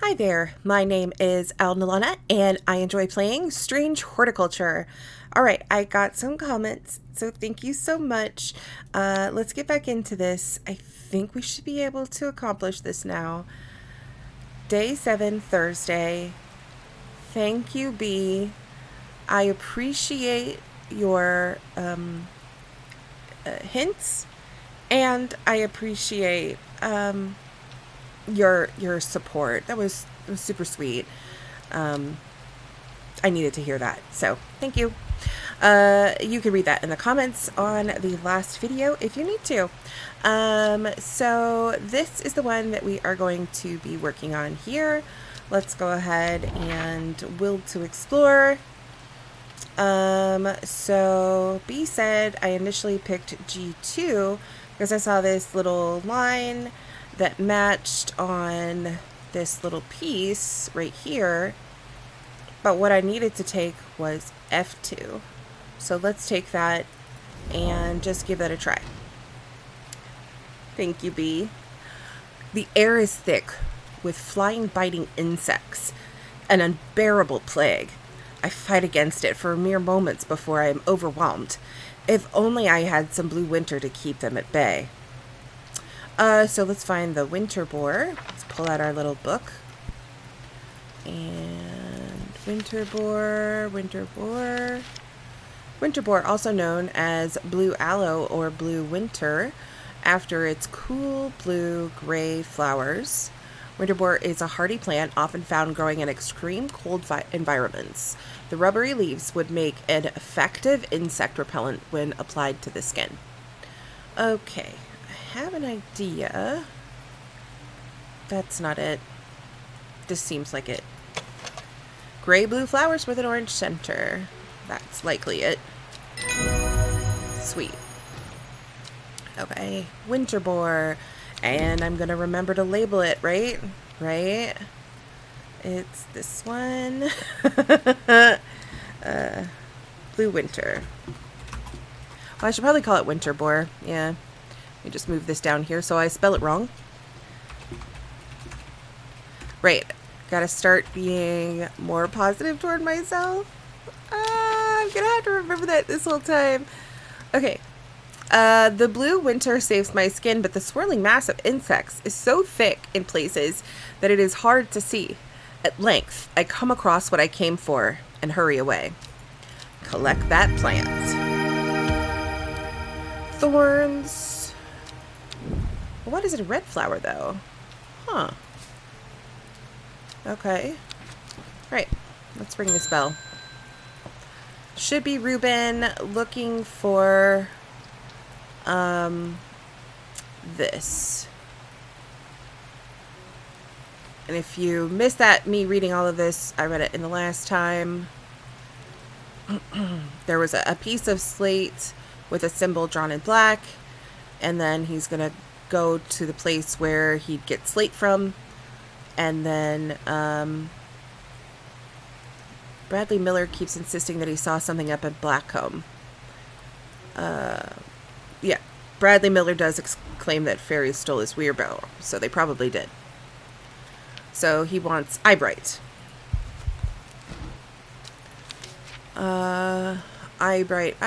Hi there, my name is Alnalana and I enjoy playing Strange Horticulture. Alright, I got some comments, so thank you so much. Let's get back into this. I think we should be able to accomplish this now. Day 7, Thursday. Thank you, B. I appreciate your hints, and I appreciate your support. That was super sweet. I needed to hear that, so thank you. You can read that in the comments on the last video if you need to. So this is the one that we are going to be working on here. Let's go ahead and will to explore. So B said I initially picked G2 because I saw this little line that matched on this little piece right here, but what I needed to take was F2. So let's take that and just give that a try. Thank you, B. The air is thick with flying, biting insects, an unbearable plague. I fight against it for mere moments before I am overwhelmed. If only I had some blue winter to keep them at bay. So let's find the winter boar. Let's pull out our little book. And winter boar, also known as blue aloe or blue winter, after its cool blue-gray flowers. Winter boar is a hardy plant often found growing in extreme cold environments. The rubbery leaves would make an effective insect repellent when applied to the skin. Okay, I have an idea. That's not it. This seems like it. Gray-blue flowers with an orange center. That's likely it. Sweet. Okay, winter boar. And I'm going to remember to label it, right? Right? It's this one. Blue winter. Well, I should probably call it winter boar. Yeah. Let me just move this down here so I spell it wrong. Right. Gotta start being more positive toward myself. I'm gonna have to remember that this whole time. Okay. The blue winter saves my skin, but the swirling mass of insects is so thick in places that it is hard to see. At length, I come across what I came for and hurry away. Collect that plant. Thorns. What is it, a red flower, though? Huh. Okay. Right. Let's ring this bell. Should be Ruben looking for this. And if you missed that, me reading all of this, I read it in the last time. There was a piece of slate with a symbol drawn in black, and then he's gonna go to the place where he'd get slate from, and then Bradley Miller keeps insisting that he saw something up at Blackcomb. Yeah, Bradley Miller does claim that fairies stole his wheelbarrow, so they probably did. So he wants Eyebright. Eyebright.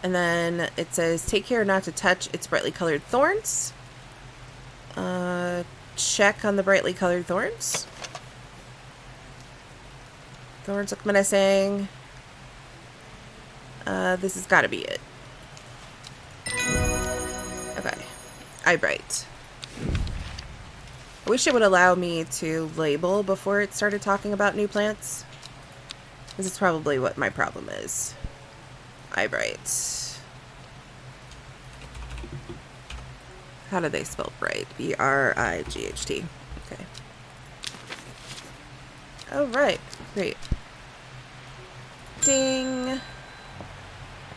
And then it says, take care not to touch its brightly colored thorns. Check on the brightly colored thorns. Thorns look menacing. This has got to be it. Okay. Eyebright. I wish it would allow me to label before it started talking about new plants. This is probably what my problem is. Eyebright. How do they spell bright? B-R-I-G-H-T. Okay. Alright. Great. Ding.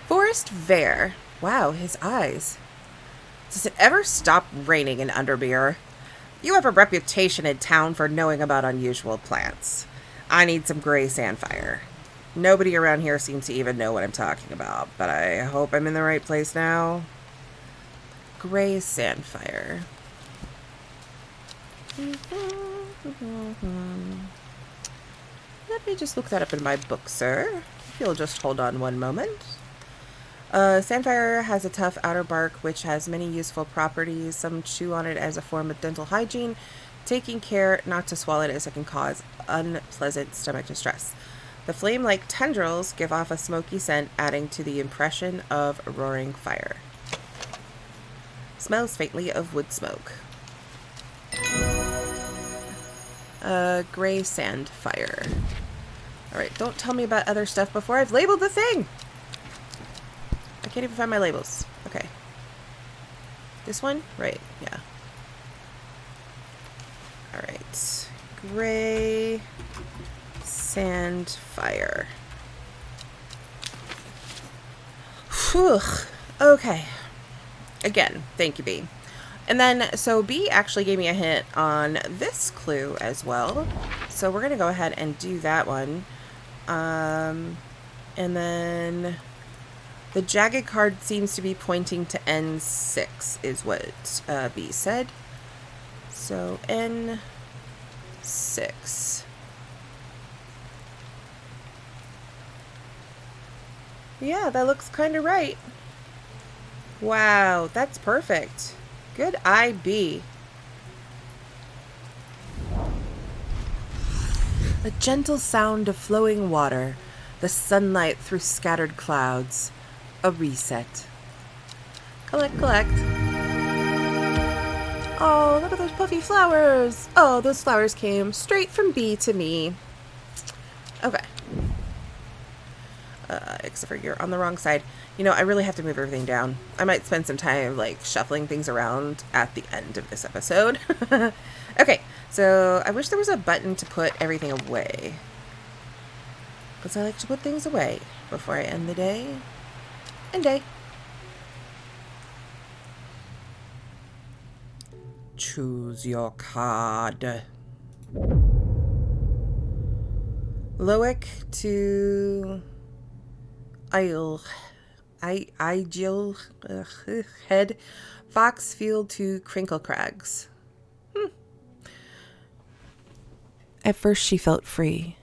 Forest Vare. Wow, his eyes. Does it ever stop raining in Undermere? You have a reputation in town for knowing about unusual plants. I need some gray sandfire. Nobody around here seems to even know what I'm talking about, but I hope I'm in the right place now. Gray sandfire. Let me just look that up in my book, sir. If you'll just hold on one moment. Sandfire has a tough outer bark which has many useful properties. Some chew on it as a form of dental hygiene, taking care not to swallow it as it can cause unpleasant stomach distress. The flame-like tendrils give off a smoky scent, adding to the impression of roaring fire. Smells faintly of wood smoke. Gray sand fire. Alright, don't tell me about other stuff before I've labeled the thing! I can't even find my labels. Okay. This one? Right, yeah. Alright. Gray sand fire. Whew. Okay. Again, thank you, B. And then, so B actually gave me a hint on this clue as well. So we're going to go ahead and do that one. And then the jagged card seems to be pointing to N6 is what B said. So N6. Yeah, that looks kind of right. Wow, that's perfect. Good eye, B. The gentle sound of flowing water, the sunlight through scattered clouds, a reset. Collect, collect. Oh, look at those puffy flowers. Oh, those flowers came straight from B to me. Okay. Except for you're on the wrong side. You know, I really have to move everything down. I might spend some time, like, shuffling things around at the end of this episode. Okay, so I wish there was a button to put everything away. Because I like to put things away before I end the day. And day. Choose your card. Loic to Isle Head, Foxfield to Crinkle Crags. At first she felt free,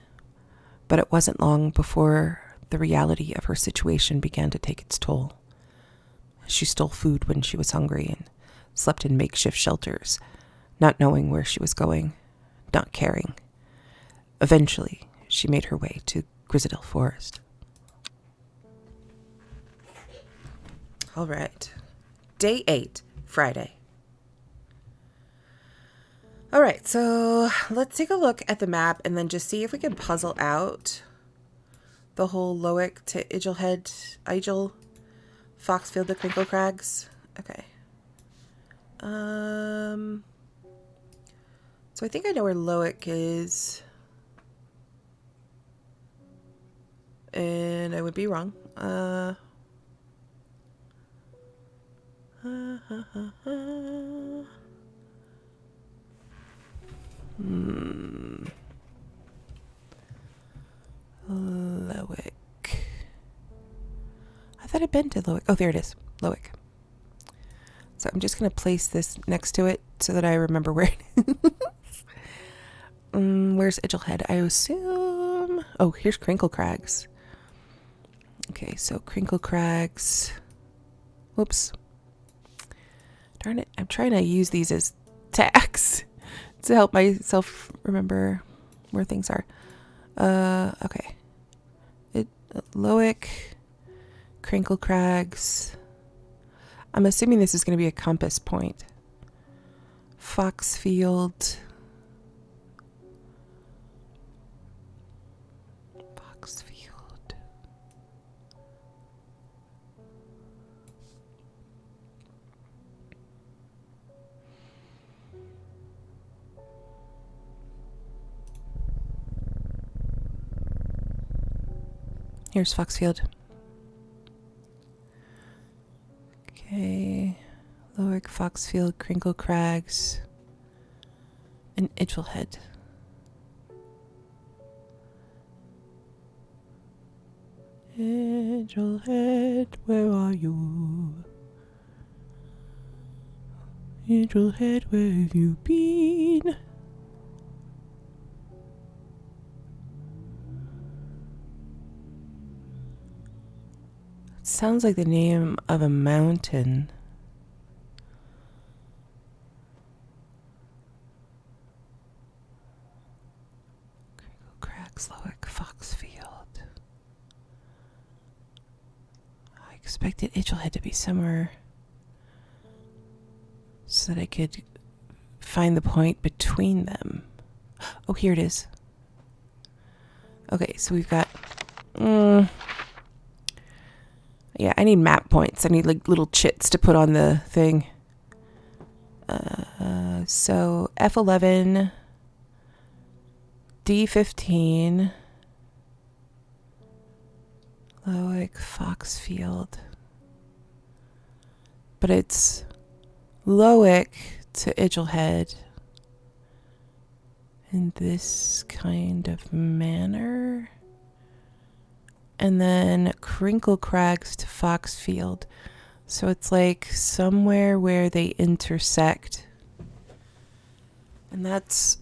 but it wasn't long before the reality of her situation began to take its toll. She stole food when she was hungry and slept in makeshift shelters, not knowing where she was going, not caring. Eventually, she made her way to Grizzadale Forest. All right. Day 8, Friday. All right, so let's take a look at the map and then just see if we can puzzle out the whole Loic to Igel, Foxfield to Crinkle Crags. Okay. So I think I know where Loic is. And I would be wrong. Loic. I thought I'd been to Loic. Oh, there it is. Loic. So I'm just going to place this next to it so that I remember where it is. Where's Idlehead? I assume... Oh, here's Crinkle Crags. Okay, so Crinkle Crags... Whoops. Darn it. I'm trying to use these as tags to help myself remember where things are. Okay. Loic, Crinkle Crags. I'm assuming this is going to be a compass point. Foxfield. Foxfield. Here's Foxfield. Okay. Loic, Foxfield, Crinkle Crags, and Idlehead. Idlehead, where are you? Angel head, where have you been? It sounds like the name of a mountain. Crag, Slowick, Foxfield. I expected Angel head to be somewhere so that I could find the point between them. Oh, here it is. Okay, so we've got... yeah, I need map points. I need like little chits to put on the thing. So F11, D15, Lowick, Foxfield. But it's Lowick to Idlehead in this kind of manner. And then Crinkle Crags to Foxfield. So it's like somewhere where they intersect. And that's...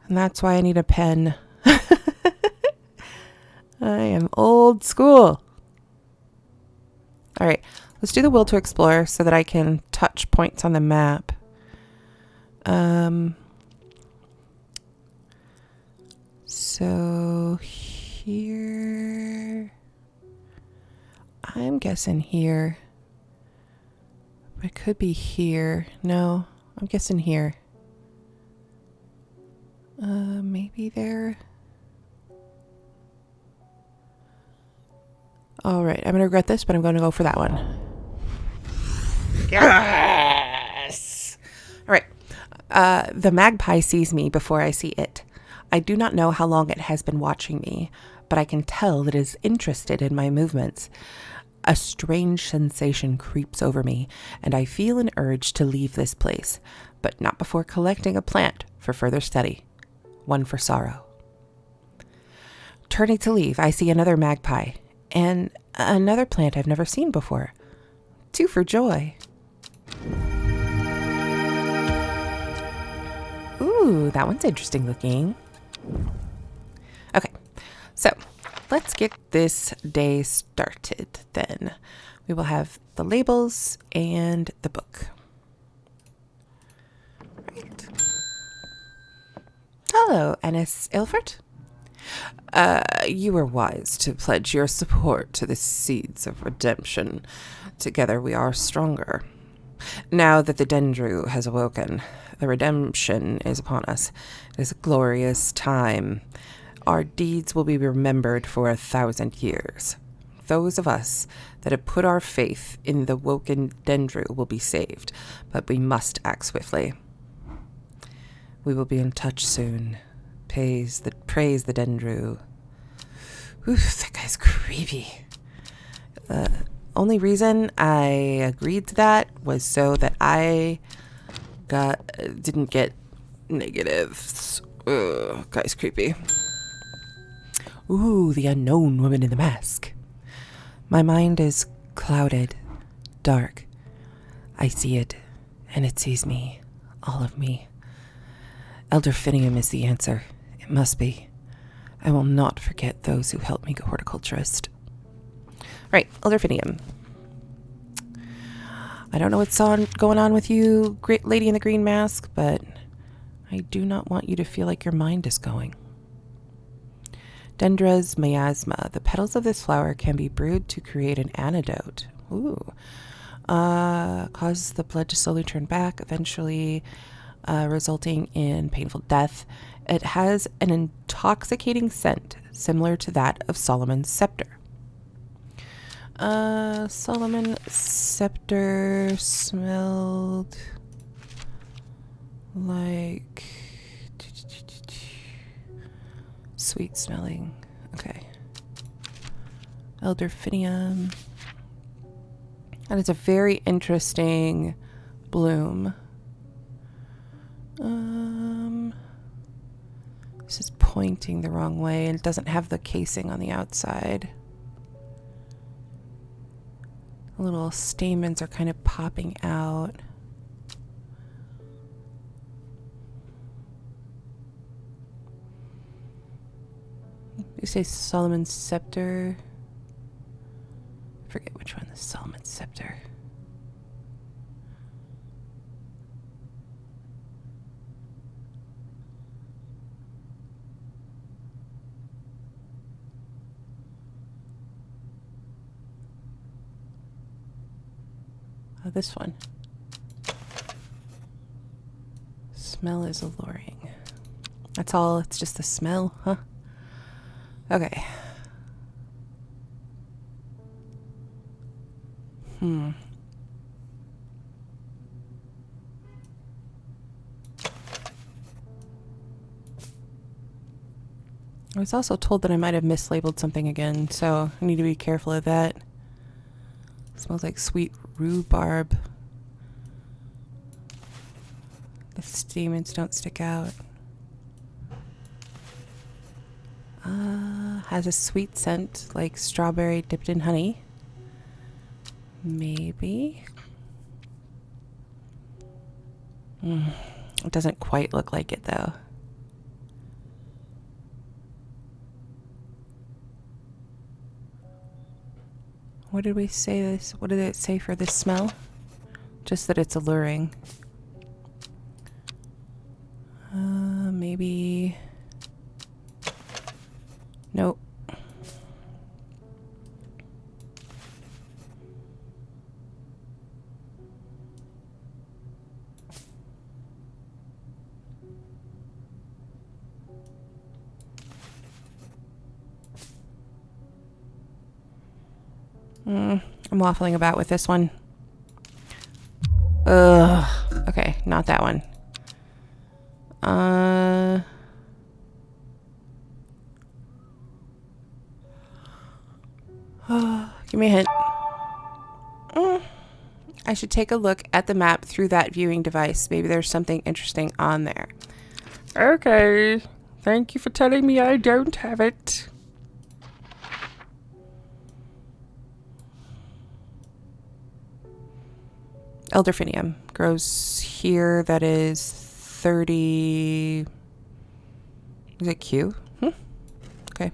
and that's why I need a pen. I am old school. All right, let's do the will to explore so that I can touch points on the map. So here, I'm guessing here. But it could be here. No, I'm guessing here. Maybe there. All right, I'm going to regret this, but I'm going to go for that one. Yes! All right. The magpie sees me before I see it. I do not know how long it has been watching me, but I can tell that it is interested in my movements. A strange sensation creeps over me, and I feel an urge to leave this place, but not before collecting a plant for further study. One for sorrow. Turning to leave, I see another magpie, and another plant I've never seen before. Two for joy. Ooh, that one's interesting looking. Okay, so let's get this day started then. We will have the labels and the book. Right. Hello, Ennis Ilford. You were wise to pledge your support to the seeds of redemption. Together we are stronger. Now that the Dendru has awoken, the redemption is upon us. It is a glorious time. Our deeds will be remembered for 1,000 years. Those of us that have put our faith in the woken Dendru will be saved, but we must act swiftly. We will be in touch soon. Praise the Dendru. Oof, that guy's creepy. Only reason I agreed to that was so that I didn't get negatives. Ugh, guy's creepy. Ooh, the unknown woman in the mask. My mind is clouded, dark. I see it, and it sees me, all of me. Elder Finium is the answer. It must be. I will not forget those who helped me go horticulturist. Right, Elder Finium. I don't know what's going on with you, great lady in the green mask, but I do not want you to feel like your mind is going. Dendras miasma. The petals of this flower can be brewed to create an antidote. Ooh. Causes the blood to slowly turn back, eventually resulting in painful death. It has an intoxicating scent similar to that of Solomon's scepter. Solomon scepter smelled like sweet smelling. Okay. Elderfinium. And it's a very interesting bloom. This is pointing the wrong way and it doesn't have the casing on the outside. The little stamens are kind of popping out. You say Solomon's Scepter. I forget which one is Solomon's Scepter. Oh, this one. Smell is alluring. That's all. It's just the smell, huh? Okay. I was also told that I might have mislabeled something again, so I need to be careful of that. It smells like sweet rhubarb. The stamens don't stick out. Has a sweet scent like strawberry dipped in honey. Maybe. It doesn't quite look like it though. What did we say this? What did it say for this smell? Just that it's alluring. Maybe. Nope. I'm waffling about with this one. Ugh. Okay, not that one. Give me a hint. I should take a look at the map through that viewing device. Maybe there's something interesting on there. Okay. Thank you for telling me I don't have it. Elderfinium grows here. That is 30. Is it Q? Okay.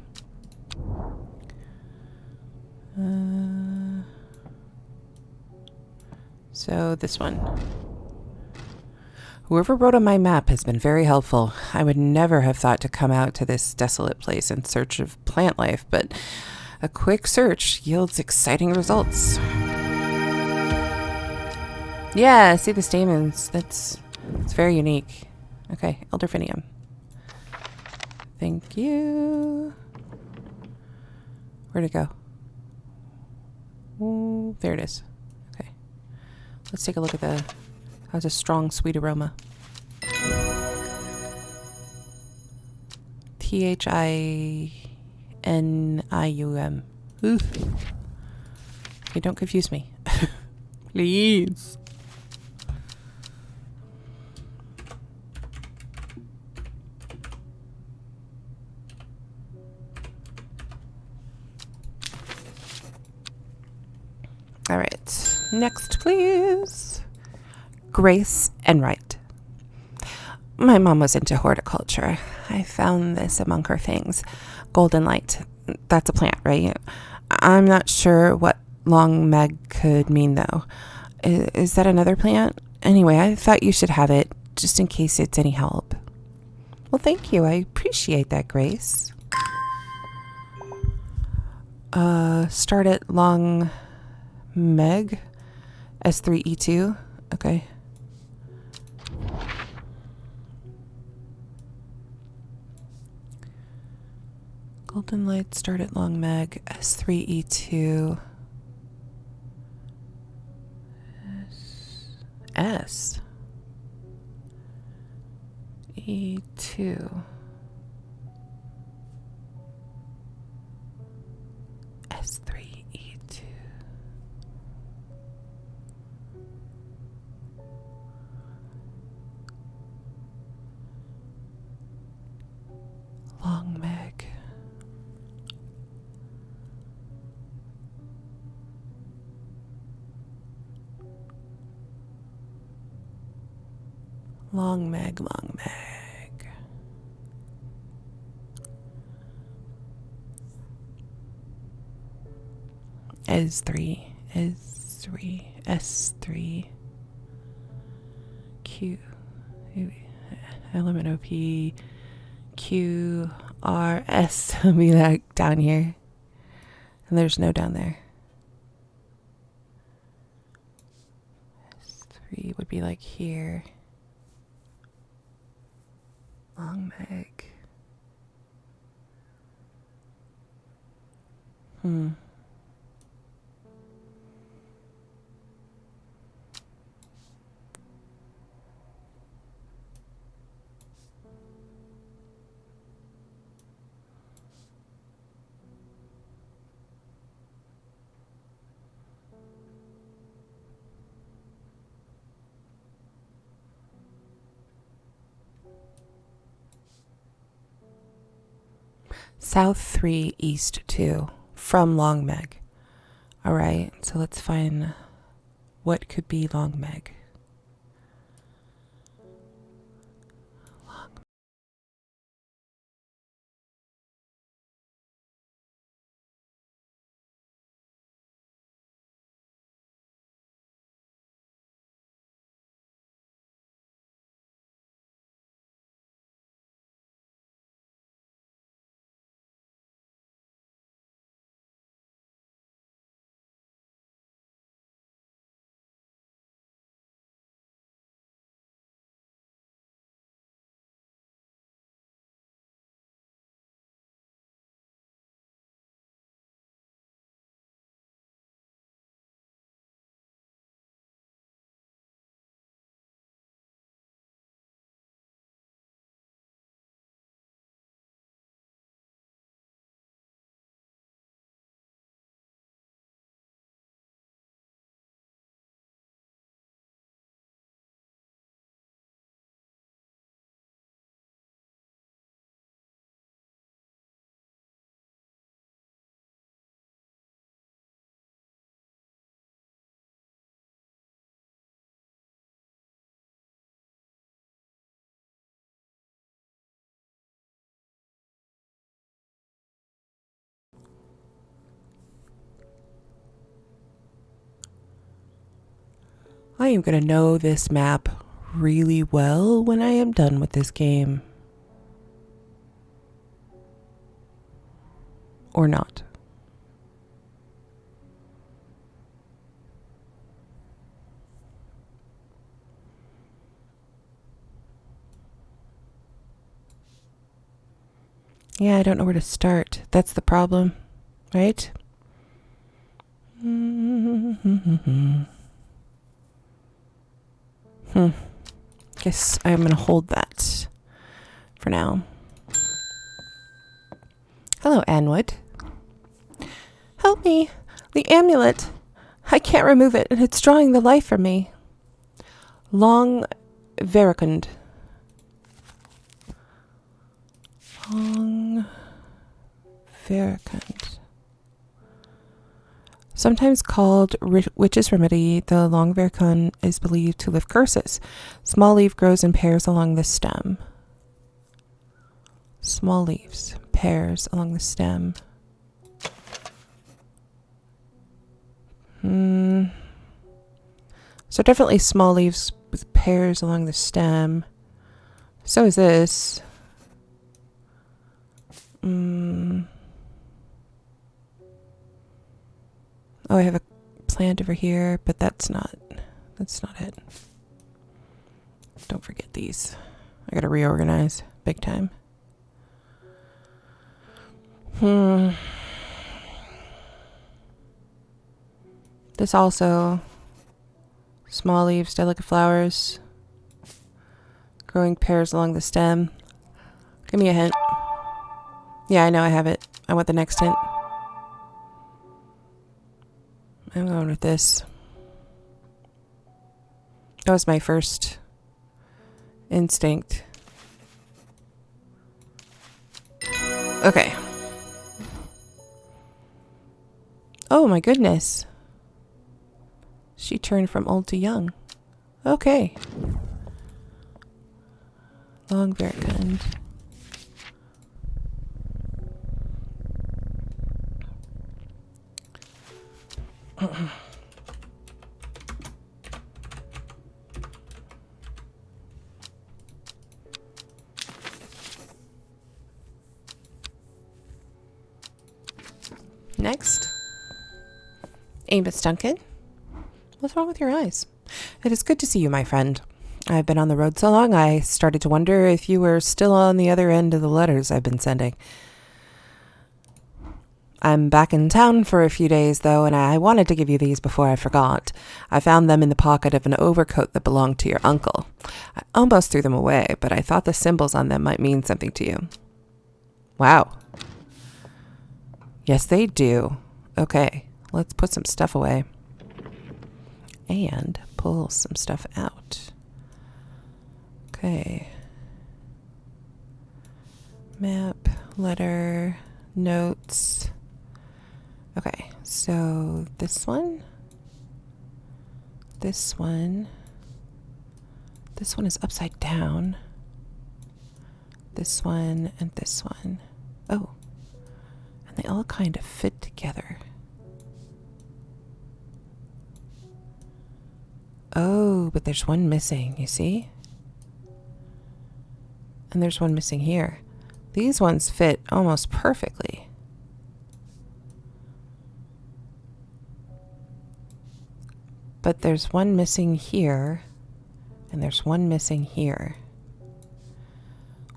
So this one. Whoever wrote on my map has been very helpful. I would never have thought to come out to this desolate place in search of plant life, but a quick search yields exciting results. Yeah, see the stamens. It's very unique. Okay, elderfinium. Thank you. Where'd it go? Ooh, there it is. Okay. Let's take a look at the... Has a strong sweet aroma. Thinium. Ooh. Okay, don't confuse me. Please. All right. Next, please. Grace Enright. My mom was into horticulture. I found this among her things. Golden light. That's a plant, right? I'm not sure what long meg could mean, though. Is that another plant? Anyway, I thought you should have it, just in case it's any help. Well, thank you. I appreciate that, Grace. Start at long meg. S3E2. Okay. Golden light, start at long meg, S3E2. S. E2. S3E2. Long meg. Long Meg, Long Meg. S3, S3, S3, Q, element OP, Q, R, S will be like down here. And there's no down there. S3 would be like here. Long Meg. South 3, East 2, from Long Meg. Alright, so let's find what could be Long Meg. I am going to know this map really well when I am done with this game. Or not. Yeah, I don't know where to start. That's the problem, right? Guess I'm going to hold that for now. Hello, Anwood. Help me. The amulet. I can't remove it, and it's drawing the life from me. Long Veracund. Long Veracund. Sometimes called witch's remedy, the long veracund is believed to lift curses. Small leaf grows in pairs along the stem. Small leaves, pairs along the stem. So definitely small leaves with pairs along the stem. So is this. Oh, I have a plant over here, but that's not it. Don't forget these. I gotta reorganize big time. This also, small leaves, delicate flowers, growing pairs along the stem. Give me a hint. Yeah, I know I have it. I want the next hint. I'm going with this. That was my first instinct. Okay. Oh my goodness. She turned from old to young. Okay. Long Verkund. Next, Amos Duncan. What's wrong with your eyes? It is good to see you, my friend. I've been on the road so long, I started to wonder if you were still on the other end of the letters I've been sending. I'm back in town for a few days, though, and I wanted to give you these before I forgot. I found them in the pocket of an overcoat that belonged to your uncle. I almost threw them away, but I thought the symbols on them might mean something to you. Wow. Yes, they do. Okay, let's put some stuff away. And pull some stuff out. Okay. Map, letter, notes. Okay, so this one. This one is upside down. This one and this one. Oh, and they all kind of fit together. Oh, but there's one missing, you see? And there's one missing here. These ones fit almost perfectly. But there's one missing here, and there's one missing here.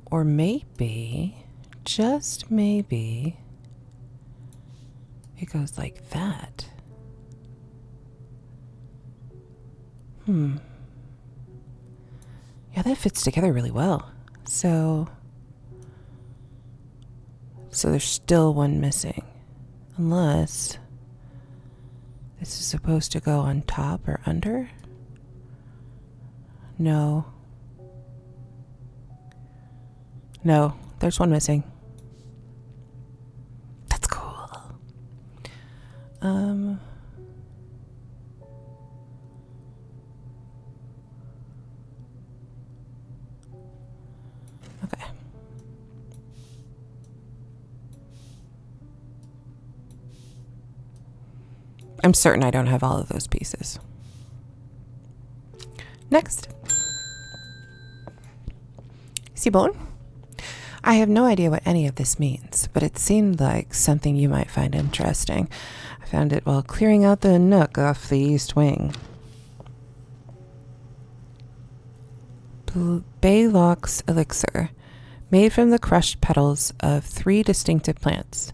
Or maybe, just maybe, it goes like that. Yeah, that fits together really well. So there's still one missing. Unless this is supposed to go on top or under? No. No, there's one missing. That's cool. Okay. I'm certain I don't have all of those pieces. Next. Seabone. I have no idea what any of this means, but it seemed like something you might find interesting. I found it while clearing out the nook off the east wing. Baylock's elixir, made from the crushed petals of 3 distinctive plants.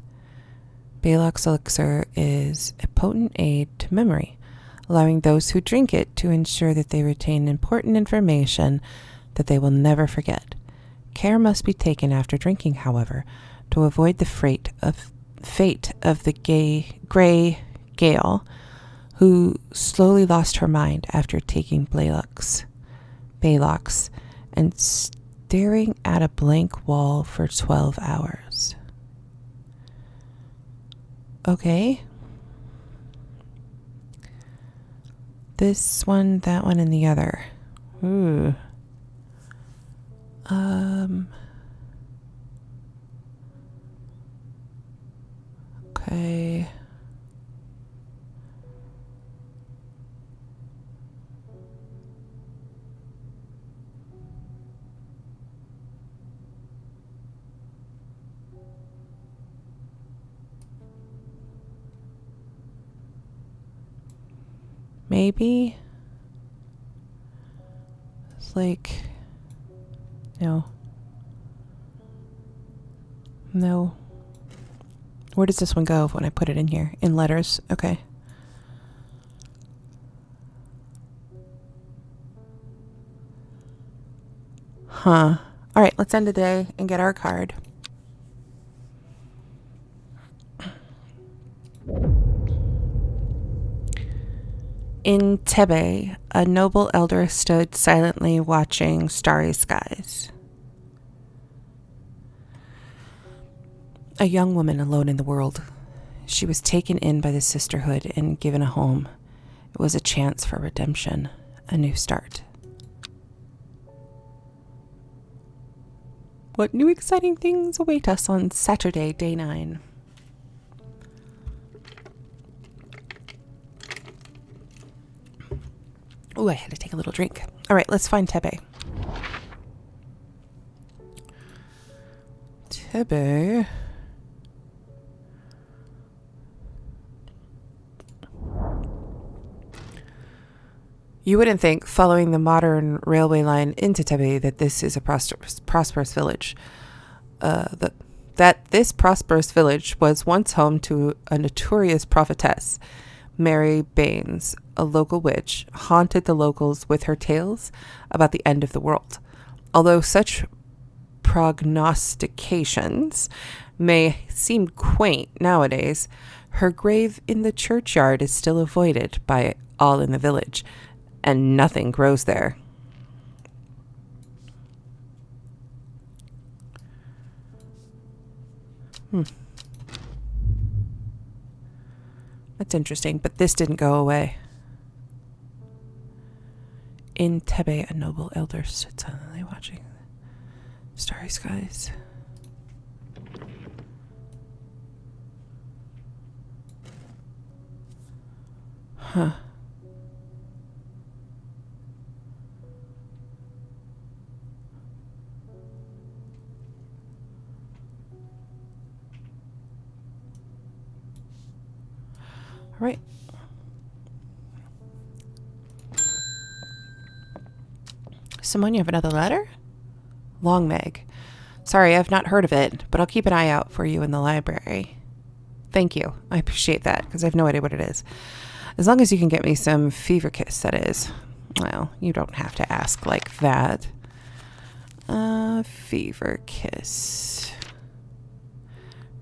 Baylock's elixir is a potent aid to memory, allowing those who drink it to ensure that they retain important information that they will never forget. Care must be taken after drinking, however, to avoid the fate of the Grey Gale, who slowly lost her mind after taking Baylock's and staring at a blank wall for 12 hours. Okay. This one, that one, and the other. Ooh. Okay. Maybe. It's like, no. No. Where does this one go when I put it in here? In letters. Okay. Huh. All right, let's end the day and get our card. In Tebe, a noble elder stood silently watching starry skies. A young woman alone in the world. She was taken in by the sisterhood and given a home. It was a chance for redemption, a new start. what new exciting things await us on Saturday, day 9. Oh, I had to take a little drink. All right, let's find Tebe. Tebe. You wouldn't think, following the modern railway line into Tebe, that this is a prosperous village. That this prosperous village was once home to a notorious prophetess, Mary Baines, a local witch, haunted the locals with her tales about the end of the world. Although such prognostications may seem quaint nowadays, her grave in the churchyard is still avoided by all in the village, and nothing grows there. That's interesting, but this didn't go away. In Tebe, a noble elder stood silently watching the starry skies. Huh. All right. Simone, you have another letter? Long Meg. Sorry, I've not heard of it, but I'll keep an eye out for you in the library. Thank you. I appreciate that, because I have no idea what it is. As long as you can get me some fever kiss, that is. Well, you don't have to ask like that. Fever kiss.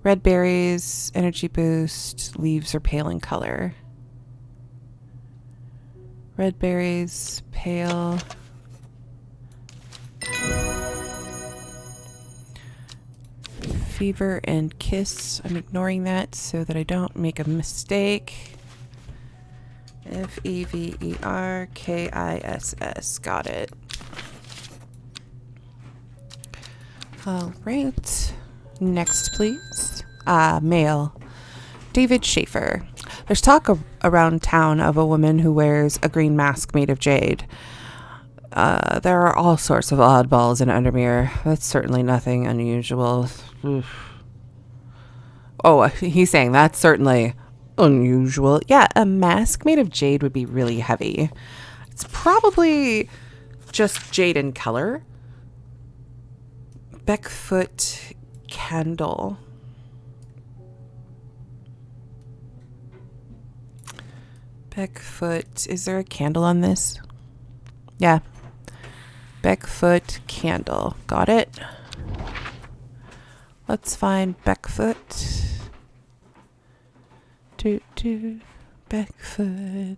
Red berries, energy boost, leaves are pale in color. Red berries, pale. Fever and kiss. I'm ignoring that so that I don't make a mistake. Feverkiss. Got it. All right. Next, please. Male. David Schaefer. There's talk around town of a woman who wears a green mask made of jade. There are all sorts of oddballs in Undermere. That's certainly nothing unusual. Oof. Oh, he's saying that's certainly unusual. Yeah, a mask made of jade would be really heavy. It's probably just jade in color. Beckfoot candle. Beckfoot. Is there a candle on this? Yeah. Beckfoot candle. Got it. Let's find Beckfoot. Beckfoot.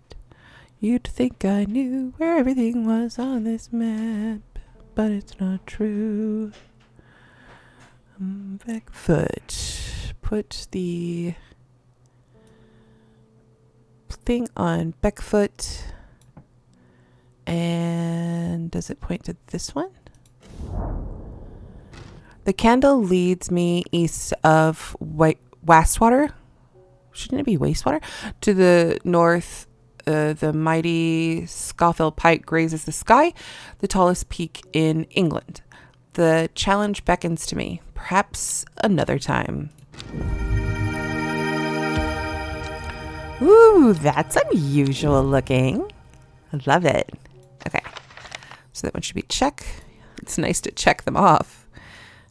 You'd think I knew where everything was on this map, but it's not true. Beckfoot. Put the thing on Beckfoot. And does it point to this one? The candle leads me east of Wastwater. Shouldn't it be wastewater? To the north, the mighty Scawfell Pike grazes the sky, the tallest peak in England. The challenge beckons to me. Perhaps another time. Ooh, that's unusual looking. I love it. Okay. So that one should be check. It's nice to check them off.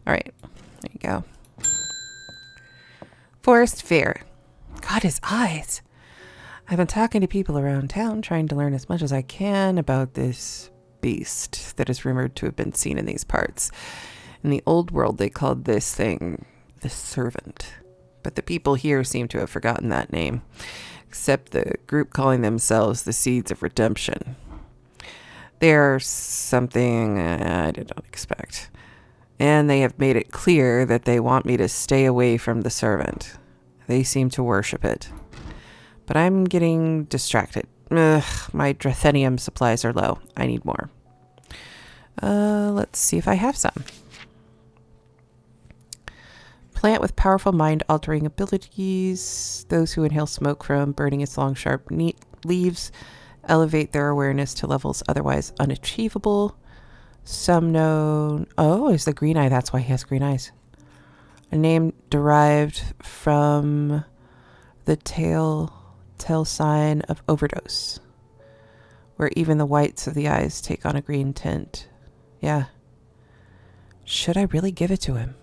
All right. There you go. Forest Fear. God, his eyes. I've been talking to people around town, trying to learn as much as I can about this beast that is rumored to have been seen in these parts. In the old world, they called this thing the Servant. But the people here seem to have forgotten that name, except the group calling themselves the Seeds of Redemption. They're something I did not expect. And they have made it clear that they want me to stay away from the Servant. They seem to worship it. But I'm getting distracted. Ugh, my Drathenium supplies are low. I need more. Let's see if I have some. plant with powerful mind-altering abilities. Those who inhale smoke from burning its long, sharp, neat leaves elevate their awareness to levels otherwise unachievable. Some know... Oh, it's the green eye. That's why he has green eyes. A name derived from the tell sign of overdose, where even the whites of the eyes take on a green tint. Yeah. Should I really give it to him?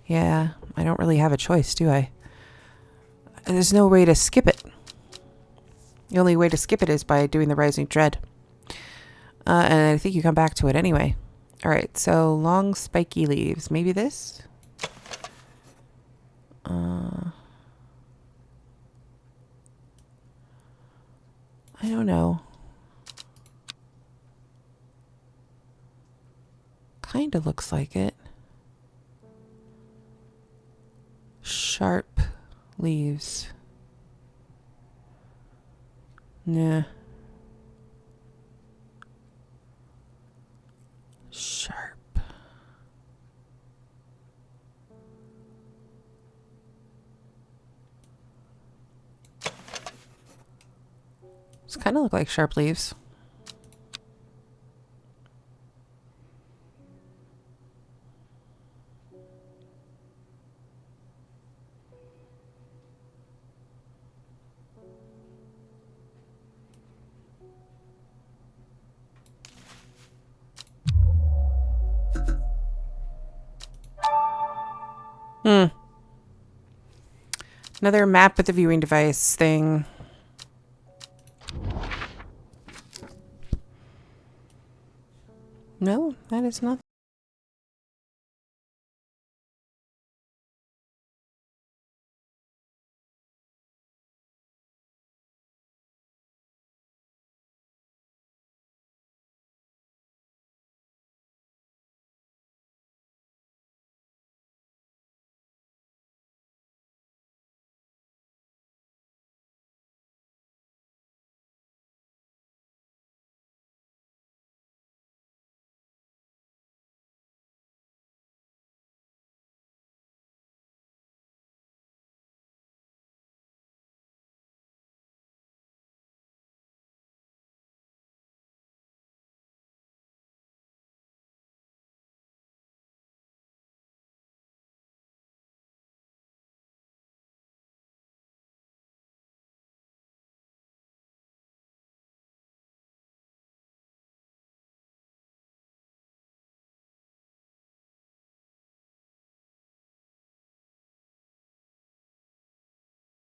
Yeah, I don't really have a choice, do I? There's no way to skip it. The only way to skip it is by doing the Rising Dread. And I think you come back to it anyway. Alright, so long spiky leaves. Maybe this? I don't know. Kind of looks like it. Sharp leaves. Nah. Sharp. It's kind of look like sharp leaves. Another map with the viewing device thing. No, that is not.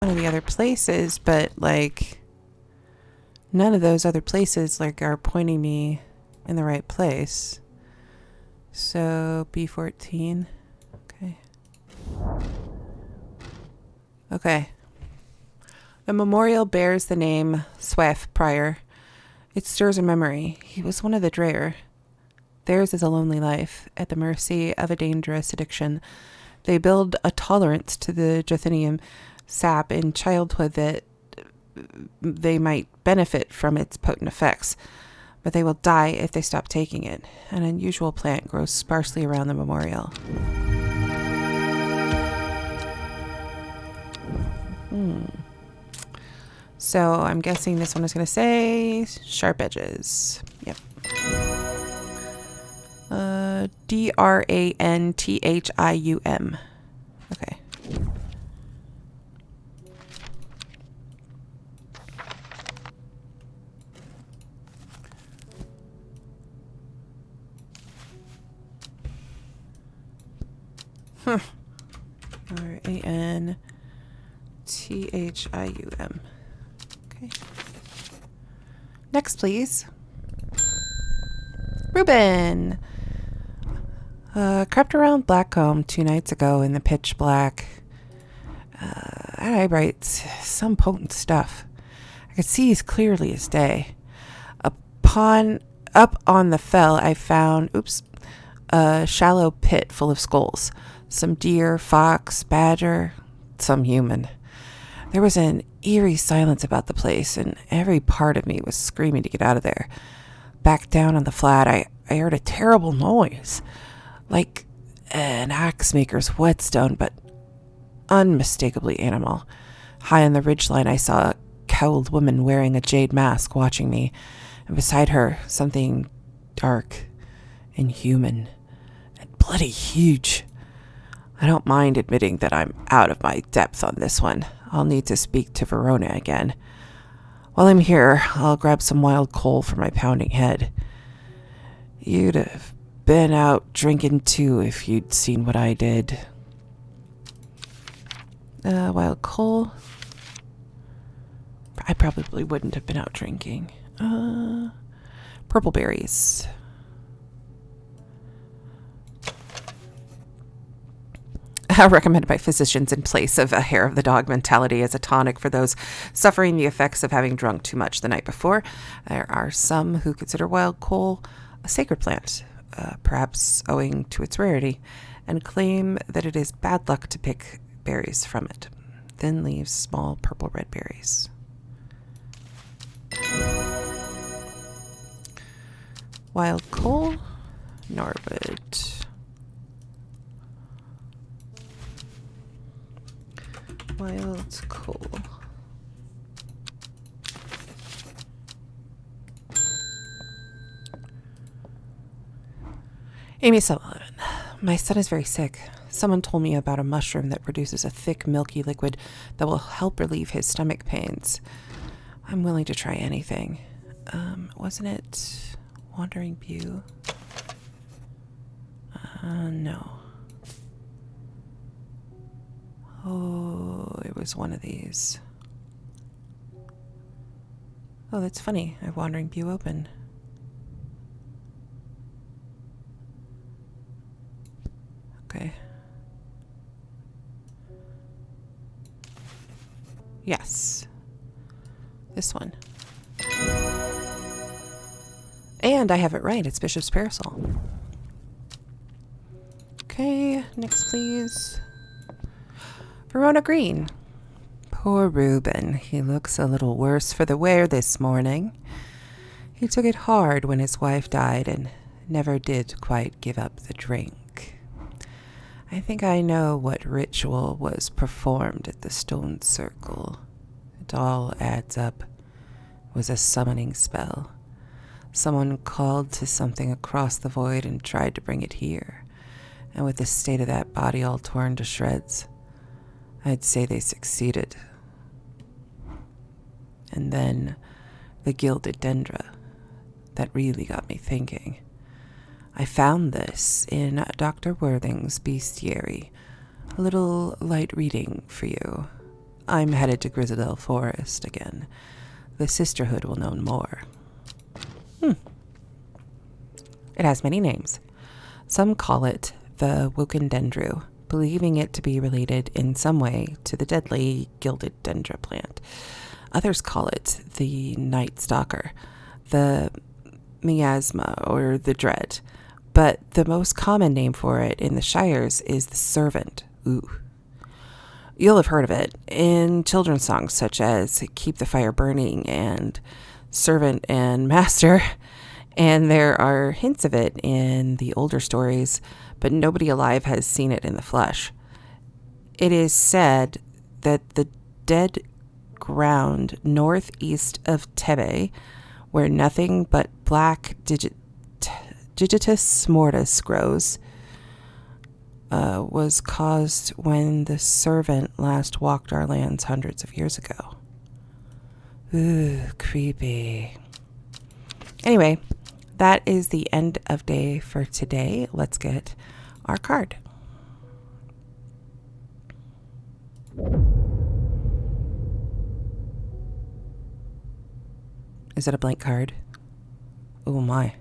One of the other places, but like none of those other places like are pointing me in the right place. So B14. Okay. Okay. The memorial bears the name Swift Prior. It stirs a memory. He was one of the Dreyer. Theirs is a lonely life, at the mercy of a dangerous addiction. They build a tolerance to the Jothinium sap in childhood that they might benefit from its potent effects, but they will die if they stop taking it. An unusual plant grows sparsely around the memorial. So I'm guessing this one is going to say sharp edges. Yep. DRANTHIUM. Okay. RANTHIUM. Okay. Next, please. Reuben. Crept around Blackcomb 2 nights ago in the pitch black. I write some potent stuff. I could see as clearly as day. Up on the fell, I found, a shallow pit full of skulls. Some deer, fox, badger, some human. There was an eerie silence about the place, and every part of me was screaming to get out of there. Back down on the flat, I heard a terrible noise, like an axe maker's whetstone, but unmistakably animal. High on the ridgeline, I saw a cowled woman wearing a jade mask watching me, and beside her, something dark and human and bloody huge. I don't mind admitting that I'm out of my depth on this one. I'll need to speak to Verona again. While I'm here, I'll grab some wild coal for my pounding head. You'd have been out drinking too if you'd seen what I did. Wild coal. I probably wouldn't have been out drinking. Purple berries. Recommended by physicians in place of a hair of the dog mentality as a tonic for those suffering the effects of having drunk too much the night before. There are some who consider wild coal a sacred plant, perhaps owing to its rarity, and claim that it is bad luck to pick berries from it. Thin leaves, small purple-red berries. Wild coal, Norwood. Wild coal. Amy Sullivan. My son is very sick. Someone told me about a mushroom that produces a thick, milky liquid that will help relieve his stomach pains. I'm willing to try anything. Wasn't it Wandering Bew? No. Oh, it was one of these. Oh, that's funny. I have Wandering Bew open. Okay. Yes. This one. And I have it right. It's Bishop's Parasol. Okay, next please. Verona Green. Poor Reuben. He looks a little worse for the wear this morning. He took it hard when his wife died and never did quite give up the drink. I think I know what ritual was performed at the stone circle. It all adds up. It was a summoning spell. Someone called to something across the void and tried to bring it here. And with the state of that body all torn to shreds, I'd say they succeeded. And then the gilded dendra. That really got me thinking. I found this in Dr. Worthing's bestiary. A little light reading for you. I'm headed to Grizzledale Forest again. The sisterhood will know more. It has many names. Some call it the Woken Dendru, believing it to be related in some way to the deadly gilded dendra plant. Others call it the Night Stalker, the miasma, or the dread. But the most common name for it in the Shires is the Servant. Ooh. You'll have heard of it in children's songs such as Keep the Fire Burning and Servant and Master. And there are hints of it in the older stories, but nobody alive has seen it in the flesh. It is said that the dead ground northeast of Tebe, where nothing but black Digitus mortis grows, was caused when the Servant last walked our lands hundreds of years ago. Ooh, creepy. Anyway, that is the end of day for today. Let's get our card. Is it a blank card? Oh my.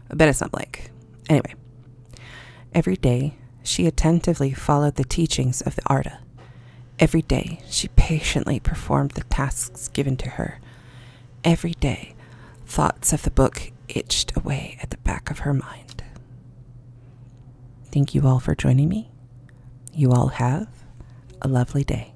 I bet it's not blank. Anyway, every day she attentively followed the teachings of the Arda. Every day she patiently performed the tasks given to her. Every day thoughts of the book itched away at the back of her mind. Thank you all for joining me. You all have a lovely day.